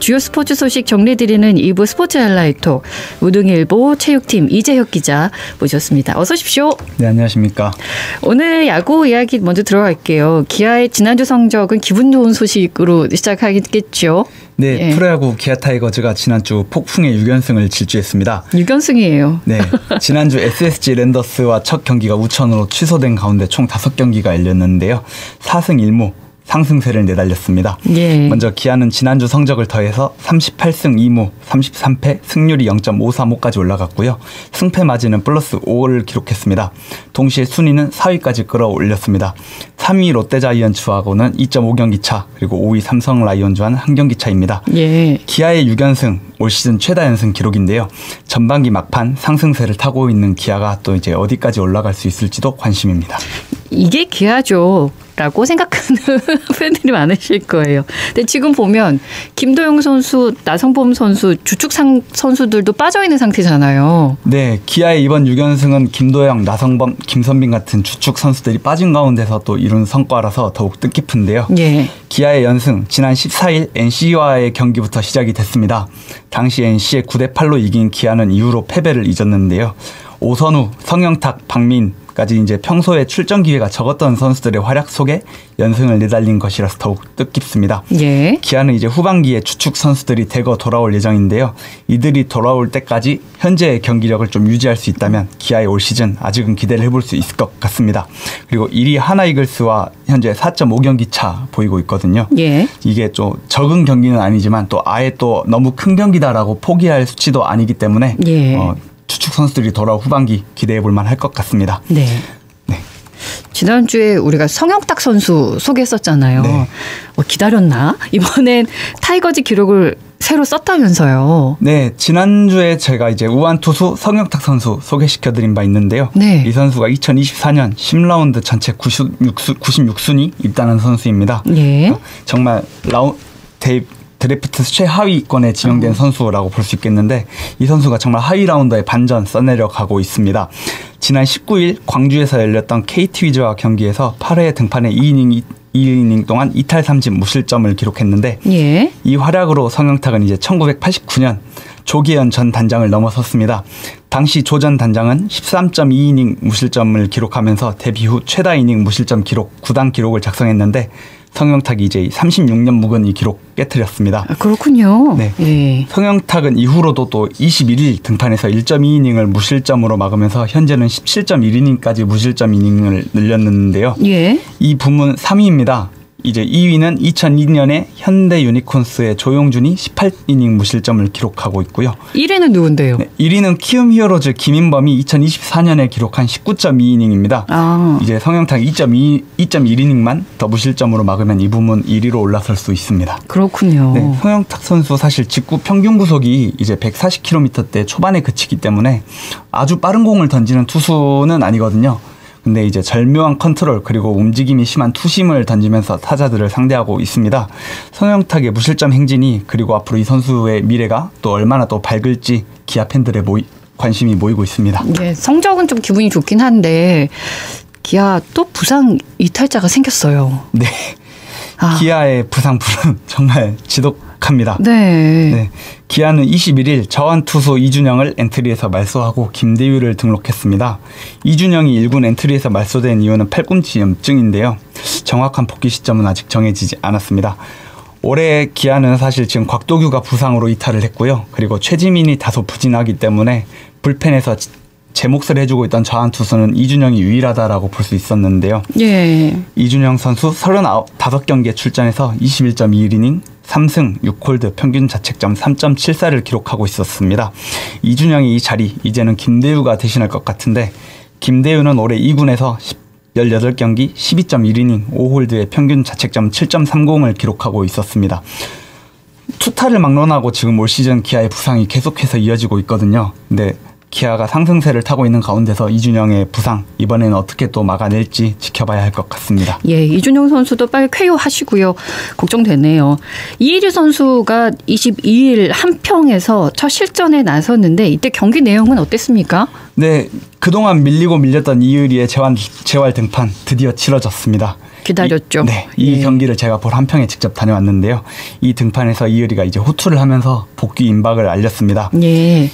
주요 스포츠 소식 정리해드리는 2부 스포츠 하이라이트 우등일보 체육팀 이재혁 기자 모셨습니다. 어서 오십시오. 네, 안녕하십니까. 오늘 야구 이야기 먼저 들어갈게요. 기아의 지난주 성적은 기분 좋은 소식으로 시작하겠죠. 네, 예. 프로야구 기아 타이거즈가 지난주 폭풍의 6연승을 질주했습니다. 6연승이에요. 네, 지난주 SSG 랜더스와 첫 경기가 우천으로 취소된 가운데 총 5경기가 열렸는데요. 4승 1무 상승세를 내달렸습니다. 예. 먼저 기아는 지난주 성적을 더해서 38승 2무 33패 승률이 0.535까지 올라갔고요. 승패 마진은 플러스 5를 기록했습니다. 동시에 순위는 4위까지 끌어올렸습니다. 3위 롯데자이언츠하고는 2.5경기 차, 그리고 5위 삼성 라이온즈와는 1경기 차입니다. 예. 기아의 6연승 올 시즌 최다 연승 기록인데요. 전반기 막판 상승세를 타고 있는 기아가 또 이제 어디까지 올라갈 수 있을지도 관심입니다. 이게 기아죠 라고 생각하는 팬들이 많으실 거예요. 근데 지금 보면 김도영 선수, 나성범 선수, 주축 선수들도 빠져있는 상태잖아요. 네, 기아의 이번 6연승은 김도영, 나성범, 김선빈 같은 주축 선수들이 빠진 가운데서 또 이룬 성과라서 더욱 뜻깊은데요. 예. 기아의 연승, 지난 14일 NC와의 경기부터 시작이 됐습니다. 당시 NC의 9대8로 이긴 기아는 이후로 패배를 잊었는데요. 오선우, 성영탁, 박민까지 이제 평소에 출전 기회가 적었던 선수들의 활약 속에 연승을 내달린 것이라서 더욱 뜻깊습니다. 예. 기아는 이제 후반기에 주축 선수들이 대거 돌아올 예정인데요. 이들이 돌아올 때까지 현재의 경기력을 좀 유지할 수 있다면 기아의 올 시즌 아직은 기대를 해볼 수 있을 것 같습니다. 그리고 1위 하나이글스와 현재 4.5경기 차 보이고 있거든요. 예. 이게 좀 적은 경기는 아니지만 또 아예 또 너무 큰 경기다라고 포기할 수치도 아니기 때문에 예. 주축 선수들이 돌아올 후반기 기대해 볼 만할 것 같습니다. 네. 네. 지난주에 우리가 성영탁 선수 소개했었잖아요. 네. 기다렸나? 이번엔 타이거즈 기록을 새로 썼다면서요. 네, 지난주에 제가 이제 우완 투수 성영탁 선수 소개시켜드린 바 있는데요. 네. 이 선수가 2024년 10라운드 전체 96순위 입단한 선수입니다. 예. 정말 드래프트 최하위권에 지명된 선수라고 볼 수 있겠는데 이 선수가 정말 하위 라운더에 반전 써내려가고 있습니다. 지난 19일 광주에서 열렸던 KT 위즈와 경기에서 8회 등판에 2이닝 동안 2탈 3진 무실점을 기록했는데 예. 이 활약으로 성영탁은 이제 1989년 조계현 전 단장을 넘어섰습니다. 당시 조 전 단장은 13.2이닝 무실점을 기록하면서 데뷔 후 최다 이닝 무실점 기록 9단 기록을 작성했는데 성영탁이 이제 36년 묵은 이 기록 깨트렸습니다. 아, 그렇군요. 네. 예. 성영탁은 이후로도 또 21일 등판에서 1.2이닝을 무실점으로 막으면서 현재는 17.1이닝까지 무실점 이닝을 늘렸는데요. 예. 이 부문 3위입니다. 이제 2위는 2002년에 현대 유니콘스의 조용준이 18이닝 무실점을 기록하고 있고요. 1위는 누군데요? 네, 1위는 키움 히어로즈 김인범이 2024년에 기록한 19.2이닝입니다. 아. 이제 성영탁 2.1이닝만 더 무실점으로 막으면 이 부문 1위로 올라설 수 있습니다. 그렇군요. 네, 성영탁 선수 사실 직구 평균 구속이 이제 140km대 초반에 그치기 때문에 아주 빠른 공을 던지는 투수는 아니거든요. 근데 이제 절묘한 컨트롤 그리고 움직임이 심한 투심을 던지면서 타자들을 상대하고 있습니다. 성영탁의 무실점 행진이 그리고 앞으로 이 선수의 미래가 또 얼마나 또 밝을지 기아 팬들의 관심이 모이고 있습니다. 네, 성적은 좀 기분이 좋긴 한데 기아 또 부상 이탈자가 생겼어요. 네. 기아의 부상 불은 정말 지독합니다. 네. 네. 기아는 21일 저한 투수 이준영을 엔트리에서 말소하고 김대유를 등록했습니다. 이준영이 1군 엔트리에서 말소된 이유는 팔꿈치 염증인데요. 정확한 복귀 시점은 아직 정해지지 않았습니다. 올해 기아는 사실 지금 곽도규가 부상으로 이탈을 했고요. 그리고 최지민이 다소 부진하기 때문에 불펜에서 제 몫을 해주고 있던 저한 투수는 이준영이 유일하다라고 볼 수 있었는데요. 예. 이준영 선수 35경기에 출전해서 21.21이닝 3승 6홀드 평균 자책점 3.74를 기록하고 있었습니다. 이준영의 이 자리 이제는 김대유가 대신할 것 같은데 김대유는 올해 2군에서 18경기 12.1이닝 5홀드의 평균 자책점 7.30을 기록하고 있었습니다. 투타를 막론하고 지금 올 시즌 기아의 부상이 계속해서 이어지고 있거든요. 근데 기아가 상승세를 타고 있는 가운데서 이준영의 부상 이번에는 어떻게 또 막아낼지 지켜봐야 할 것 같습니다. 예, 이준영 선수도 빨리 쾌유하시고요. 걱정되네요. 이혜리 선수가 22일 한평에서 첫 실전에 나섰는데 이때 경기 내용은 어땠습니까? 네, 그동안 밀리고 밀렸던 이의리의 재활 등판 드디어 치러졌습니다. 기다렸죠. 이 경기를 제가 볼 한평에 직접 다녀왔는데요. 이 등판에서 이을이가 이제 호투를 하면서 복귀 임박을 알렸습니다. 예.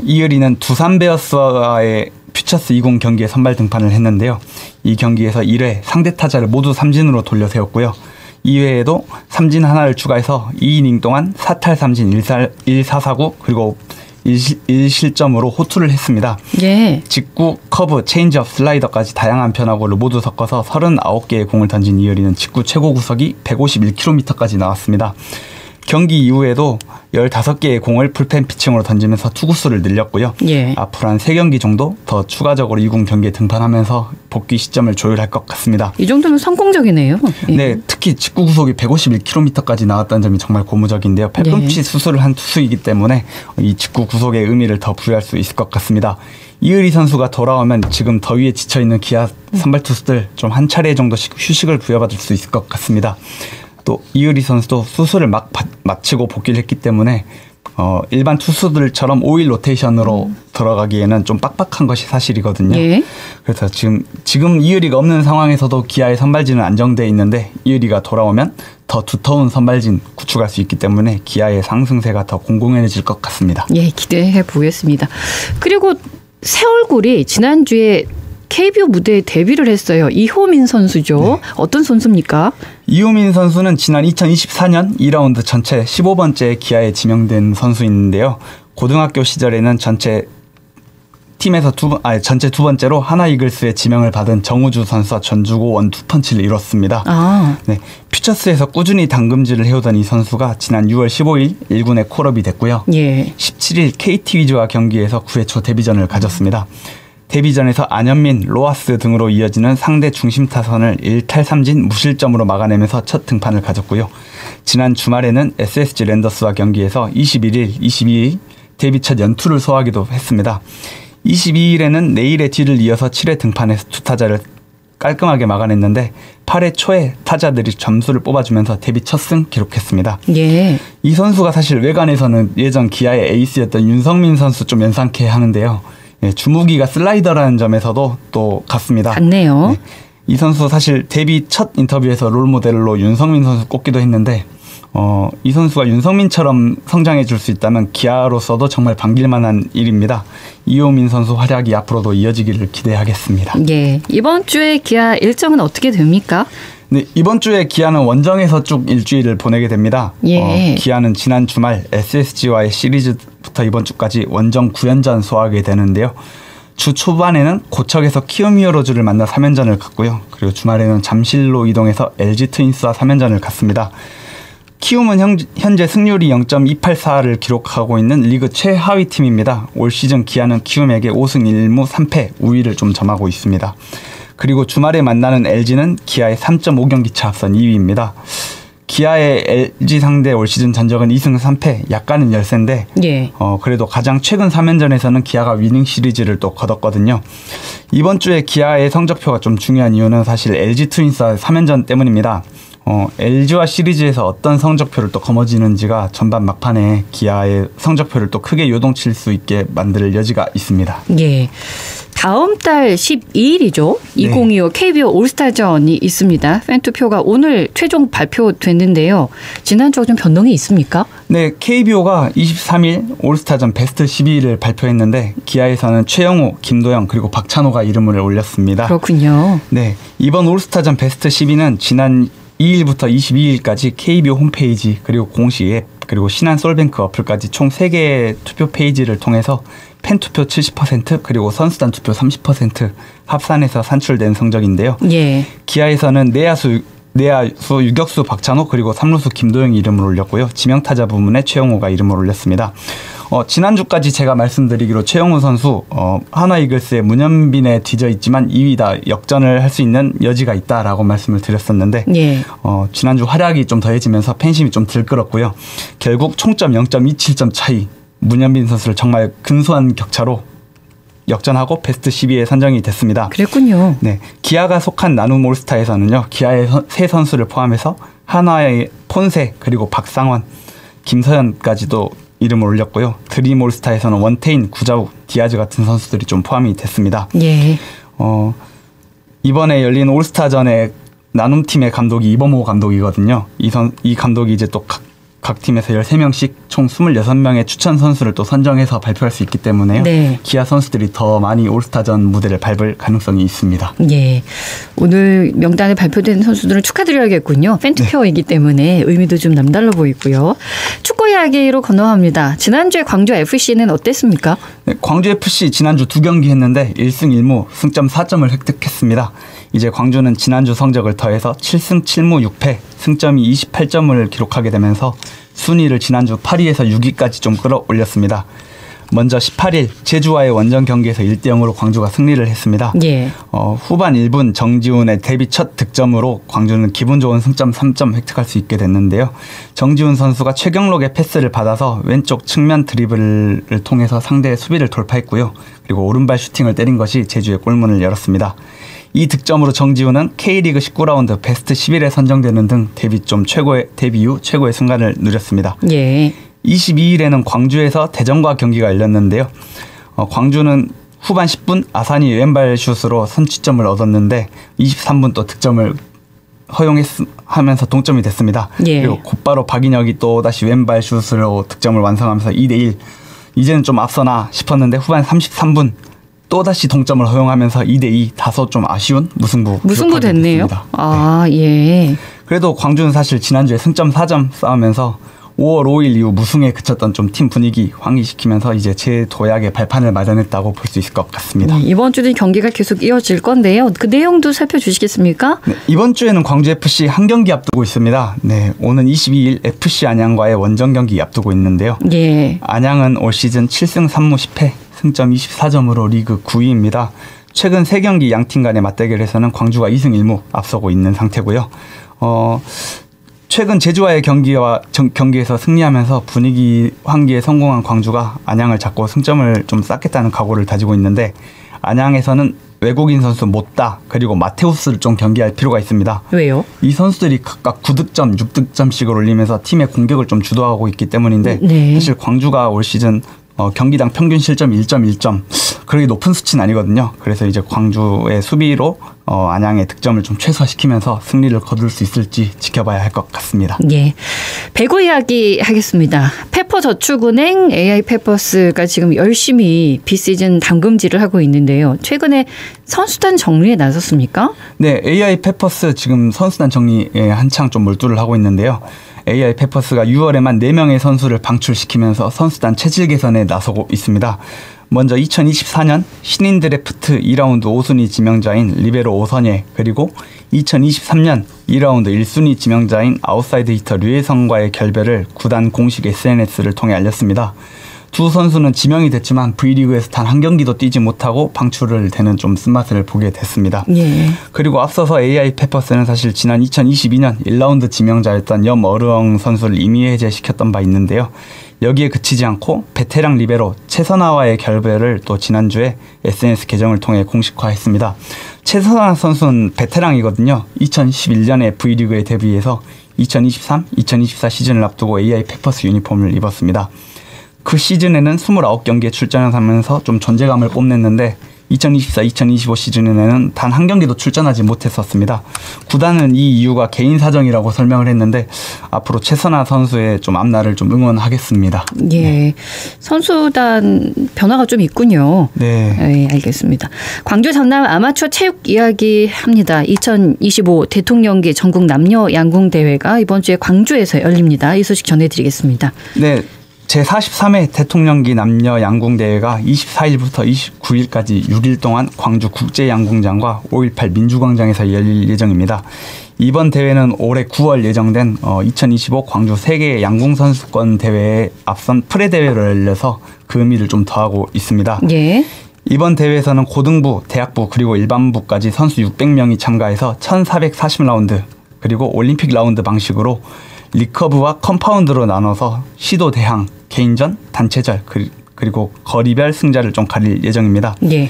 이을이는 두산 베어스와의 퓨처스 20 경기에 선발 등판을 했는데요. 이 경기에서 1회 상대 타자를 모두 삼진으로 돌려 세웠고요. 2회에도 삼진 하나를 추가해서 2이닝 동안 4탈 3진 1사사구 그리고 1실점으로 호투를 했습니다. 예. 직구, 커브, 체인지업, 슬라이더까지 다양한 변화구를 모두 섞어서 39개의 공을 던진 이을이는 직구 최고 구속이 151km까지 나왔습니다. 경기 이후에도 15개의 공을 풀펜 피칭으로 던지면서 투구수를 늘렸고요. 예. 앞으로 한 3경기 정도 더 추가적으로 2군 경기에 등판하면서 복귀 시점을 조율할 것 같습니다. 이 정도면 성공적이네요. 예. 네, 특히 직구 구속이 151km까지 나왔다는 점이 정말 고무적인데요. 팔꿈치 수술을 한 투수이기 때문에 이 직구 구속의 의미를 더 부여할 수 있을 것 같습니다. 이을이 선수가 돌아오면 지금 더위에 지쳐있는 기아 선발 투수들 좀 한 차례 정도씩 휴식을 부여받을 수 있을 것 같습니다. 또 이을이 선수도 수술을 막 마치고 복귀를 했기 때문에 일반 투수들처럼 5일 로테이션으로 들어가기에는 좀 빡빡한 것이 사실이거든요. 예. 그래서 지금 이을이가 없는 상황에서도 기아의 선발진은 안정돼 있는데 이을이가 돌아오면 더 두터운 선발진 구축할 수 있기 때문에 기아의 상승세가 더 공공연해질 것 같습니다. 예, 기대해 보겠습니다. 그리고 새 얼굴이 지난주에 KBO 무대에 데뷔를 했어요. 이호민 선수죠. 네. 어떤 선수입니까? 이호민 선수는 지난 2024년 2라운드 전체 15번째 기아에 지명된 선수인데요. 고등학교 시절에는 전체 전체 두 번째로 하나 이글스에 지명을 받은 정우주 선수와 전주고 원투펀치를 이뤘습니다. 네, 퓨처스에서 꾸준히 당금질을 해오던 이 선수가 지난 6월 15일 1군에 콜업이 됐고요. 예. 17일 KT 위즈와 경기에서 9회 초 데뷔전을 가졌습니다. 데뷔전에서 안현민, 로하스 등으로 이어지는 상대 중심 타선을 1탈 3진 무실점으로 막아내면서 첫 등판을 가졌고요. 지난 주말에는 SSG 랜더스와 경기에서 21일, 22일 데뷔 첫 연투를 소화하기도 했습니다. 22일에는 내일의 뒤를 이어서 7회 등판에서 투타자를 깔끔하게 막아냈는데 8회 초에 타자들이 점수를 뽑아주면서 데뷔 첫 승 기록했습니다. 예. 이 선수가 사실 외관에서는 예전 기아의 에이스였던 윤성민 선수 좀 연상케 하는데요. 네, 주무기가 슬라이더라는 점에서도 또 같습니다. 같네요. 네, 이 선수 사실 데뷔 첫 인터뷰에서 롤모델로 윤성민 선수 꼽기도 했는데 이 선수가 윤성민처럼 성장해 줄 수 있다면 기아로서도 정말 반길만한 일입니다. 이호민 선수 활약이 앞으로도 이어지기를 기대하겠습니다. 예, 이번 주에 기아 일정은 어떻게 됩니까? 네, 이번 주에 기아는 원정에서 쭉 일주일을 보내게 됩니다. 예. 기아는 지난 주말 SSG와의 시리즈부터 이번 주까지 원정 9연전 소화하게 되는데요. 주 초반에는 고척에서 키움 히어로즈를 만나 3연전을 갔고요. 그리고 주말에는 잠실로 이동해서 LG 트윈스와 3연전을 갔습니다. 키움은 현재 승률이 0.284를 기록하고 있는 리그 최하위 팀입니다. 올 시즌 기아는 키움에게 5승 1무 3패 우위를 좀 점하고 있습니다. 그리고 주말에 만나는 LG는 기아의 3.5경기 차 앞선 2위입니다. 기아의 LG 상대 올 시즌 전적은 2승 3패, 약간은 열세인데 예. 그래도 가장 최근 3연전에서는 기아가 위닝 시리즈를 또 거뒀거든요. 이번 주에 기아의 성적표가 좀 중요한 이유는 사실 LG 트윈스와 3연전 때문입니다. LG와 시리즈에서 어떤 성적표를 또 거머쥐는지가 전반 막판에 기아의 성적표를 또 크게 요동칠 수 있게 만들 여지가 있습니다. 예. 다음 달 12일이죠. 2025 KBO 올스타전이 있습니다. 팬투표가 오늘 최종 발표됐는데요. 지난주와 좀 변동이 있습니까? 네, KBO가 23일 올스타전 베스트 12위를 발표했는데 기아에서는 최영우, 김도영 그리고 박찬호가 이름을 올렸습니다. 그렇군요. 네, 이번 올스타전 베스트 12는 지난 2일부터 22일까지 KBO 홈페이지 그리고 공식 앱 그리고 신한 솔뱅크 어플까지 총 3개의 투표 페이지를 통해서 팬투표 70% 그리고 선수단 투표 30% 합산해서 산출된 성적인데요. 예. 기아에서는 내야수 유격수 박찬호 그리고 3루수 김도영이 이름을 올렸고요. 지명타자 부문에 최영우가 이름을 올렸습니다. 지난주까지 제가 말씀드리기로 최영우 선수 하나 이글스의 문현빈에 뒤져 있지만 2위다 역전을 할 수 있는 여지가 있다라고 말씀을 드렸었는데 예. 지난주 활약이 좀 더해지면서 팬심이 좀 들끓었고요. 결국 총점 0.27점 차이 문현빈 선수를 정말 근소한 격차로 역전하고 베스트 12위에 선정이 됐습니다. 그랬군요. 네, 기아가 속한 나눔 올스타에서는요. 기아의 세 선수를 포함해서 한화의 폰세 그리고 박상원, 김서현까지도 이름을 올렸고요. 드림 올스타에서는 원태인, 구자욱, 디아즈 같은 선수들이 좀 포함이 됐습니다. 예. 이번에 열린 올스타전에 나눔팀의 감독이 이범호 감독이거든요. 이 감독이 이제 또 각 팀에서 13명씩 총 26명의 추천 선수를 또 선정해서 발표할 수 있기 때문에요. 네. 기아 선수들이 더 많이 올스타전 무대를 밟을 가능성이 있습니다. 예. 오늘 명단에 발표된 선수들은 축하드려야겠군요. 팬투표이기 때문에 의미도 좀 남달라 보이고요. 축구 이야기로 건너갑니다. 지난주에 광주 FC는 어땠습니까? 네, 광주 FC 지난주 2경기 했는데 1승 1무 승점 4점을 획득했습니다. 이제 광주는 지난주 성적을 더해서 7승 7무 6패 승점이 28점을 기록하게 되면서 순위를 지난주 8위에서 6위까지 좀 끌어올렸습니다. 먼저 18일 제주와의 원정 경기에서 1대0으로 광주가 승리를 했습니다. 예. 후반 1분 정지훈의 데뷔 첫 득점으로 광주는 기분 좋은 승점 3점 획득할 수 있게 됐는데요. 정지훈 선수가 최경록의 패스를 받아서 왼쪽 측면 드리블을 통해서 상대의 수비를 돌파했고요. 그리고 오른발 슈팅을 때린 것이 제주의 골문을 열었습니다. 이 득점으로 정지훈은 K리그 19라운드 베스트 11에 선정되는 등 데뷔 이후 최고의 순간을 누렸습니다. 예. 22일에는 광주에서 대전과 경기가 열렸는데요. 광주는 후반 10분 아산이 왼발 슛으로 선취점을 얻었는데 23분 또 득점을 허용하면서 동점이 됐습니다. 예. 그리고 곧바로 박인혁이 또 다시 왼발 슛으로 득점을 완성하면서 2대1. 이제는 좀 앞서나 싶었는데 후반 33분 또다시 동점을 허용하면서 2대2 다소 좀 아쉬운 무승부 됐네요. 됐습니다. 아, 예. 그래도 광주는 사실 지난주에 승점 4점 싸우면서 5월 5일 이후 무승에 그쳤던 좀 팀 분위기 환기시키면서 이제 재도약의 발판을 마련했다고 볼 수 있을 것 같습니다. 네, 이번 주는 경기가 계속 이어질 건데요. 그 내용도 살펴주시겠습니까? 네, 이번 주에는 광주FC 한 경기 앞두고 있습니다. 네, 오는 22일 FC 안양과의 원정 경기 앞두고 있는데요. 예. 안양은 올 시즌 7승 3무 10패 승점 24점으로 리그 9위입니다. 최근 3경기 양팀 간의 맞대결에서는 광주가 2승 1무 앞서고 있는 상태고요. 최근 제주와의 경기에서 승리하면서 분위기 환기에 성공한 광주가 안양을 잡고 승점을 좀 쌓겠다는 각오를 다지고 있는데 안양에서는 외국인 선수 모따 그리고 마테우스를 좀 경기할 필요가 있습니다. 왜요? 이 선수들이 각각 9득점, 6득점씩을 올리면서 팀의 공격을 좀 주도하고 있기 때문인데 네. 사실 광주가 올 시즌 경기당 평균 실점 1.1점 그렇게 높은 수치는 아니거든요. 그래서 이제 광주의 수비로 안양의 득점을 좀 최소화시키면서 승리를 거둘 수 있을지 지켜봐야 할 것 같습니다. 예, 배구 이야기 하겠습니다. 페퍼저축은행 AI 페퍼스가 지금 열심히 비시즌 담금질을 하고 있는데요. 최근에 선수단 정리에 나섰습니까? 네, AI 페퍼스 지금 선수단 정리에 한창 좀 몰두를 하고 있는데요. AI 페퍼스가 6월에만 4명의 선수를 방출시키면서 선수단 체질 개선에 나서고 있습니다. 먼저 2024년 신인 드래프트 2라운드 5순위 지명자인 리베로 오선예 그리고 2023년 2라운드 1순위 지명자인 아웃사이드 히터 류혜성과의 결별을 구단 공식 SNS를 통해 알렸습니다. 두 선수는 지명이 됐지만 V리그에서 단 한 경기도 뛰지 못하고 방출을 되는 좀 쓴맛을 보게 됐습니다. 예. 그리고 앞서서 AI 페퍼스는 사실 지난 2022년 1라운드 지명자였던 염어르엉 선수를 임의 해제시켰던 바 있는데요. 여기에 그치지 않고 베테랑 리베로 최선아와의 결별을 또 지난주에 SNS 계정을 통해 공식화했습니다. 최선아 선수는 베테랑이거든요. 2011년에 V리그에 데뷔해서 2023, 2024 시즌을 앞두고 AI 페퍼스 유니폼을 입었습니다. 그 시즌에는 29경기에 출전하면서 좀 존재감을 뽐냈는데 2024-2025 시즌에는 단 한 경기도 출전하지 못했었습니다. 구단은 이 이유가 개인 사정이라고 설명을 했는데 앞으로 최선아 선수의 좀 앞날을 좀 응원하겠습니다. 예, 네. 선수단 변화가 좀 있군요. 네. 네, 알겠습니다. 광주 전남 아마추어 체육 이야기 합니다. 2025 대통령기 전국 남녀 양궁 대회가 이번 주에 광주에서 열립니다. 이 소식 전해드리겠습니다. 네. 제43회 대통령기 남녀 양궁대회가 24일부터 29일까지 6일 동안 광주 국제양궁장과 5.18 민주광장에서 열릴 예정입니다. 이번 대회는 올해 9월 예정된 2025 광주 세계 양궁선수권 대회에 앞선 프레대회를 열려서 그 의미를 좀 더하고 있습니다. 예. 이번 대회에서는 고등부, 대학부 그리고 일반부까지 선수 600명이 참가해서 1440라운드 그리고 올림픽 라운드 방식으로 리커브와 컴파운드로 나눠서 시도 대항, 개인전, 단체전 그리고 거리별 승자를 좀 가릴 예정입니다. 예.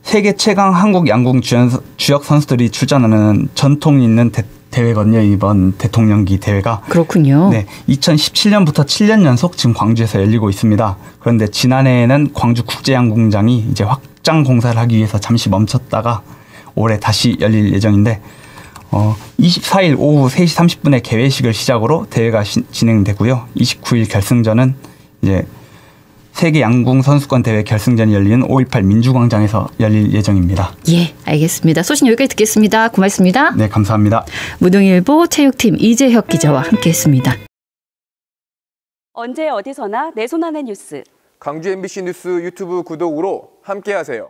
세계 최강 한국 양궁 주역 선수들이 출전하는 전통 있는 대회거든요. 이번 대통령기 대회가. 그렇군요. 네, 2017년부터 7년 연속 지금 광주에서 열리고 있습니다. 그런데 지난해에는 광주 국제양궁장이 이제 확장 공사를 하기 위해서 잠시 멈췄다가 올해 다시 열릴 예정인데 24일 오후 3시 30분에 개회식을 시작으로 대회가 진행되고요. 29일 결승전은 이제 세계 양궁 선수권 대회 결승전이 열리는 5.18 민주광장에서 열릴 예정입니다. 예, 알겠습니다. 소식 여기까지 듣겠습니다. 고맙습니다. 네, 감사합니다. 무등일보 체육팀 이재혁 기자와 함께했습니다. 언제 어디서나 내 손 안의 뉴스. 광주 MBC 뉴스 유튜브 구독으로 함께하세요.